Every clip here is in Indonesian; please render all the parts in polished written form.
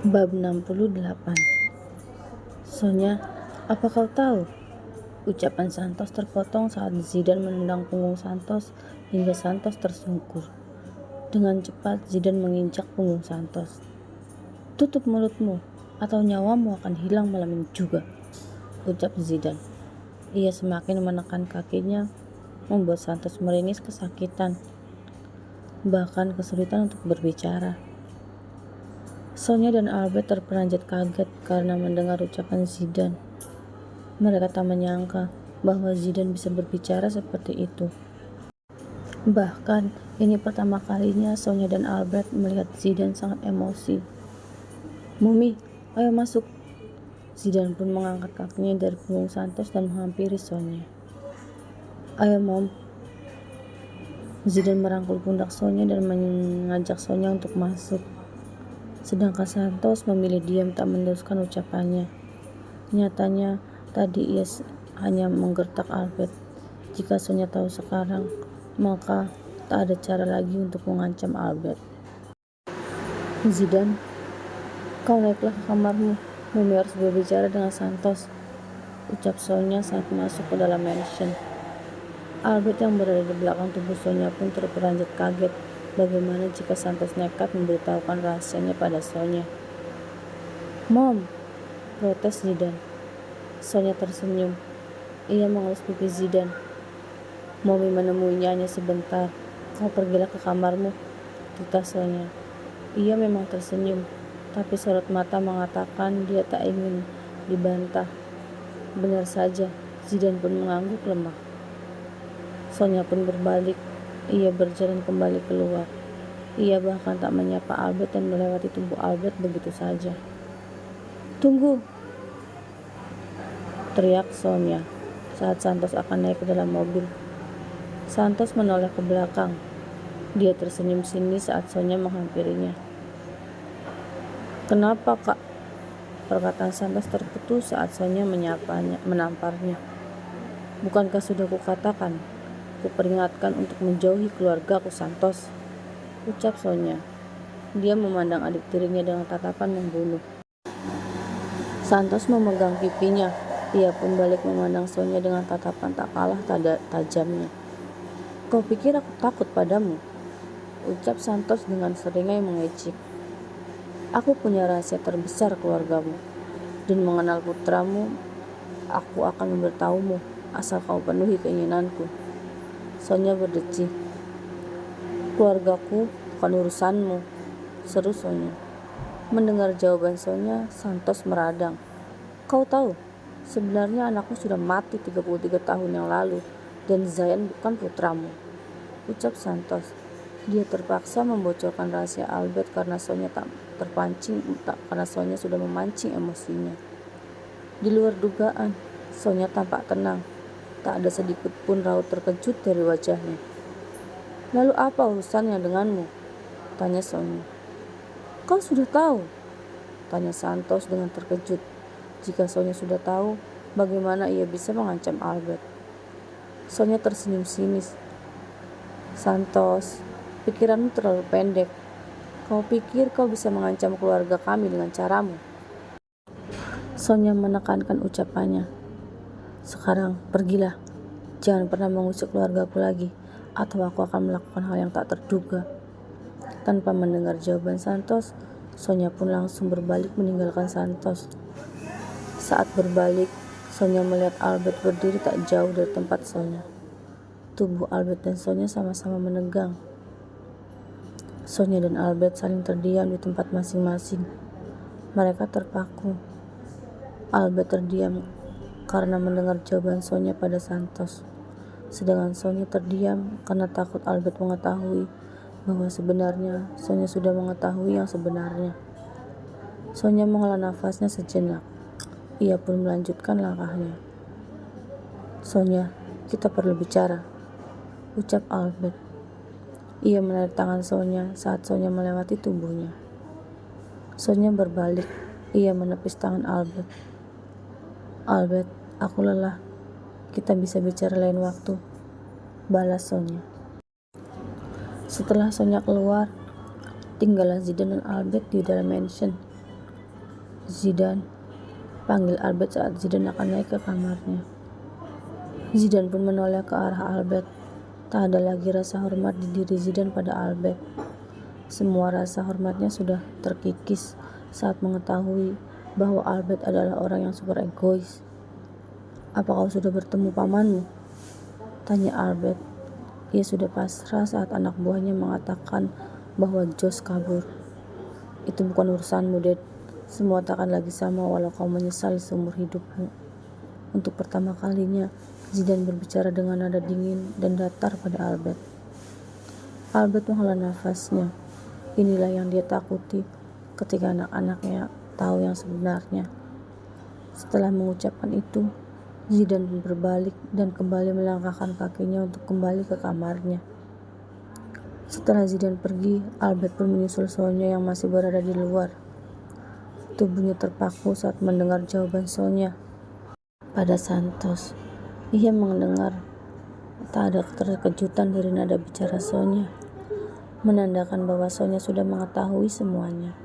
Bab 68. Sonya, apa kau tahu? Ucapan Santos terpotong saat Zidane menendang punggung Santos hingga Santos tersungkur. Dengan cepat Zidane menginjak punggung Santos. Tutup mulutmu atau nyawamu akan hilang malam ini juga, ucap Zidane. Ia semakin menekan kakinya, membuat Santos meringis kesakitan, bahkan kesulitan untuk berbicara. Sonya dan Albert terperanjat kaget karena mendengar ucapan Zidane. Mereka tak menyangka bahwa Zidane bisa berbicara seperti itu. Bahkan, ini pertama kalinya Sonya dan Albert melihat Zidane sangat emosi. "Mumi, ayo masuk." Zidane pun mengangkat kakinya dari punggung Santos dan menghampiri Sonya. "Ayo, Mom." Zidane merangkul pundak Sonya dan mengajak Sonya untuk masuk. Sedangkan Santos memilih diam tak meneruskan ucapannya. Nyatanya, tadi ia hanya menggertak Albert. Jika Sonya tahu sekarang, maka tak ada cara lagi untuk mengancam Albert. "Zidane, kau naiklah ke kamarmu. Mumi harus berbicara dengan Santos," ucap Sonya saat masuk ke dalam mansion. Albert yang berada di belakang tubuh Sonya pun terperanjat kaget. Bagaimana jika Santos nekat memberitahukan rahasianya pada Sonya? "Mom," protes Zidane. Sonya tersenyum. Ia mengelus pipi Zidane. "Mommy menemuinya hanya sebentar. Kau pergilah ke kamarmu," titah Sonya. Ia memang tersenyum, tapi sorot mata mengatakan dia tak ingin dibantah. Benar saja, Zidane pun mengangguk lemah. Sonya pun berbalik. Ia berjalan kembali keluar. Ia bahkan tak menyapa Albert dan melewati tubuh Albert begitu saja. "Tunggu!" teriak Sonya saat Santos akan naik ke dalam mobil. Santos menoleh ke belakang. Dia tersenyum sinis saat Sonya menghampirinya. "Kenapa, Kak?" Perkataan Santos terputus saat Sonya menamparnya. "Bukankah sudah kukatakan, kuperingatkan untuk menjauhi keluargaku, Santos," ucap Sonya. Dia memandang adik tirinya dengan tatapan membunuh. Santos memegang pipinya. Ia pun balik memandang Sonya dengan tatapan tak kalah tajamnya. "Kau pikir aku takut padamu?" ucap Santos dengan seringai mengecek. "Aku punya rahasia terbesar keluargamu, dan mengenal putramu. Aku akan memberitahumu asal kau penuhi keinginanku." Sonya berdecih. "Keluargaku bukan urusanmu," seru Sonya. Mendengar jawaban Sonya, Santos meradang. "Kau tahu, sebenarnya anakku sudah mati 33 tahun yang lalu, dan Zayan bukan putramu," ucap Santos. Dia terpaksa membocorkan rahasia Albert karena Sonya sudah memancing emosinya. Di luar dugaan, Sonya tampak tenang. Tak ada sedikit pun raut terkejut dari wajahnya. "Lalu apa urusannya denganmu?" tanya Sonya. "Kau sudah tahu?" tanya Santos dengan terkejut. Jika Sonya sudah tahu, bagaimana ia bisa mengancam Albert? Sonya tersenyum sinis. "Santos, pikiranmu terlalu pendek. Kau pikir kau bisa mengancam keluarga kami dengan caramu?" Sonya menekankan ucapannya. "Sekarang pergilah. Jangan pernah mengusik keluargaku lagi, atau aku akan melakukan hal yang tak terduga." Tanpa mendengar jawaban Santos, Sonya pun langsung berbalik meninggalkan Santos. Saat berbalik, Sonya melihat Albert berdiri tak jauh dari tempat Sonya. Tubuh Albert dan Sonya sama-sama menegang. Sonya dan Albert saling terdiam di tempat masing-masing. Mereka terpaku. Albert terdiam karena mendengar jawaban Sonya pada Santos. Sedangkan Sonya terdiam karena takut Albert mengetahui bahwa sebenarnya Sonya sudah mengetahui yang sebenarnya. Sonya menghela nafasnya sejenak. Ia pun melanjutkan langkahnya. "Sonya, kita perlu bicara," ucap Albert. Ia menarik tangan Sonya saat Sonya melewati tubuhnya. Sonya berbalik. Ia menepis tangan Albert. "Albert, aku lelah. Kita bisa bicara lain waktu," balas Sonya. Setelah Sonya keluar, tinggallah Zidane dan Albert di dalam mansion. Zidane, panggil Albert saat Zidane akan naik ke kamarnya. Zidane pun menoleh ke arah Albert. Tak ada lagi rasa hormat di diri Zidane pada Albert. Semua rasa hormatnya sudah terkikis saat mengetahui bahwa Albert adalah orang yang super egois. "Apa kau sudah bertemu pamanmu?" tanya Albert. Ia sudah pasrah saat anak buahnya mengatakan bahwa Josh kabur. "Itu bukan urusanmu, Dad. Semua takkan lagi sama walau kau menyesal seumur hidupmu." Untuk pertama kalinya, Zidane berbicara dengan nada dingin dan datar pada Albert. Albert menghela nafasnya. Inilah yang dia takuti ketika anak-anaknya tahu yang sebenarnya. Setelah mengucapkan itu, Zidane pun berbalik dan kembali melangkahkan kakinya untuk kembali ke kamarnya. Setelah Zidane pergi, Albert pun menyusul Sonia yang masih berada di luar. Tubuhnya terpaku saat mendengar jawaban Sonia pada Santos. Ia mendengar tak ada keterkejutan dari nada bicara Sonia, menandakan bahwa Sonia sudah mengetahui semuanya.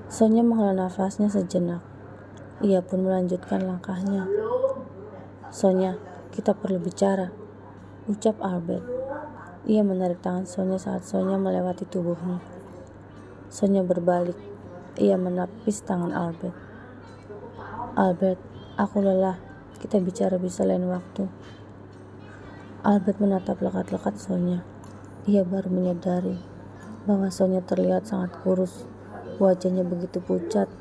Sonia menghela nafasnya sejenak. Ia pun melanjutkan langkahnya. "Sonia, kita perlu bicara," ucap Albert. Ia menarik tangan Sonia saat Sonia melewati tubuhnya. Sonia berbalik. Ia menepis tangan Albert. "Albert, aku lelah. Kita bicara bisa lain waktu." Albert menatap lekat-lekat Sonia. Ia baru menyadari bahwa Sonia terlihat sangat kurus. Wajahnya begitu pucat.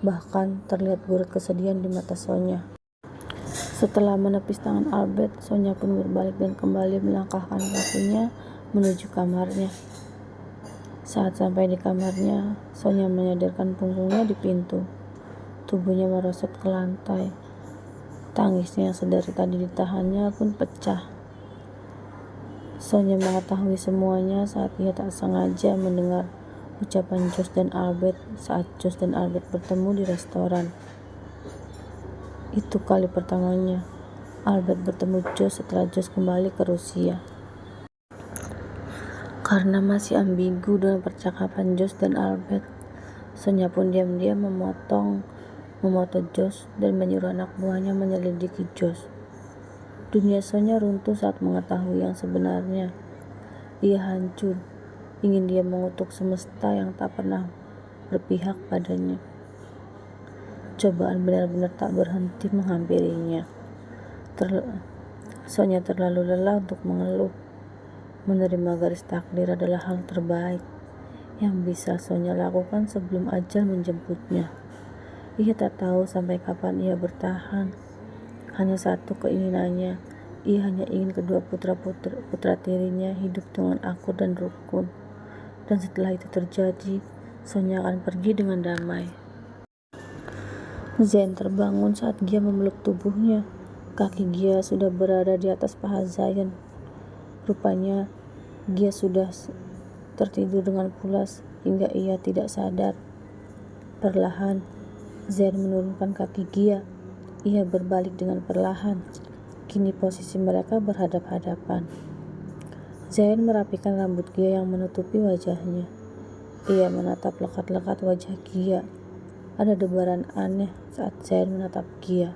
Bahkan terlihat gurut kesedihan di mata Sonia. Setelah menepis tangan Albert, Sonia pun berbalik dan kembali melangkahkan kakinya menuju kamarnya. Saat sampai di kamarnya, Sonia menyadarkan punggungnya di pintu. Tubuhnya merosot ke lantai. Tangisnya yang sedari tadi ditahannya pun pecah. Sonia mengetahui semuanya saat ia tak sengaja mendengar ucapan Josh dan Albert saat Josh dan Albert bertemu di restoran. Itu kali pertamanya Albert bertemu Josh setelah Josh kembali ke Rusia. Karena masih ambigu dengan percakapan Josh dan Albert, Sonia pun diam-diam memoto Josh dan menyuruh anak buahnya menyelidiki Josh. Dunia Sonia runtuh saat mengetahui yang sebenarnya. Ia hancur. Ingin dia mengutuk semesta yang tak pernah berpihak padanya. Cobaan benar-benar tak berhenti menghampirinya. Sonia terlalu lelah untuk mengeluh. Menerima garis takdir adalah hal terbaik yang bisa Sonia lakukan sebelum ajal menjemputnya. Ia tak tahu sampai kapan ia bertahan. Hanya satu keinginannya. Ia hanya ingin kedua putra tirinya hidup dengan akur dan rukun. Dan setelah itu terjadi, Sonia akan pergi dengan damai. Zayn terbangun saat Gia memeluk tubuhnya. Kaki Gia sudah berada di atas paha Zayn. Rupanya Gia sudah tertidur dengan pulas hingga ia tidak sadar. Perlahan, Zayn menurunkan kaki Gia. Ia berbalik dengan perlahan. Kini posisi mereka berhadap-hadapan. Zayn merapikan rambut Gia yang menutupi wajahnya. Ia menatap lekat-lekat wajah Gia. Ada debaran aneh saat Zayn menatap Gia.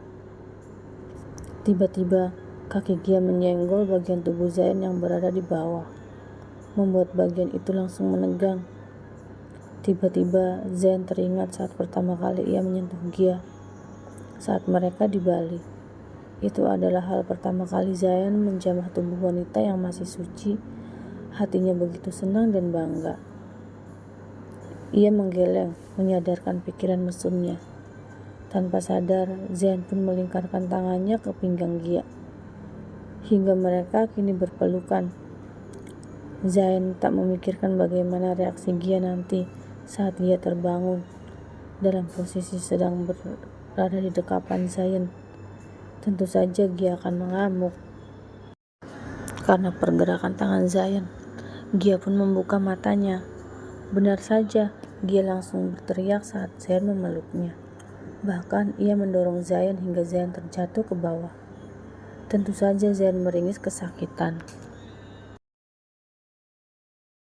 Tiba-tiba, kaki Gia menyenggol bagian tubuh Zayn yang berada di bawah, membuat bagian itu langsung menegang. Tiba-tiba, Zayn teringat saat pertama kali ia menyentuh Gia saat mereka di Bali. Itu adalah hal pertama kali Zayn menjamah tubuh wanita yang masih suci. Hatinya begitu senang dan bangga. Ia menggeleng, menyadarkan pikiran mesumnya. Tanpa sadar, Zayn pun melingkarkan tangannya ke pinggang Gia. Hingga mereka kini berpelukan. Zayn tak memikirkan bagaimana reaksi Gia nanti saat Gia terbangun dalam posisi sedang berada di dekapan Zayn. Tentu saja Gia akan mengamuk. Karena pergerakan tangan Zayn, Gia pun membuka matanya. Benar saja, Gia langsung berteriak saat Zayn memeluknya. Bahkan ia mendorong Zayn hingga Zayn terjatuh ke bawah. Tentu saja Zayn meringis kesakitan.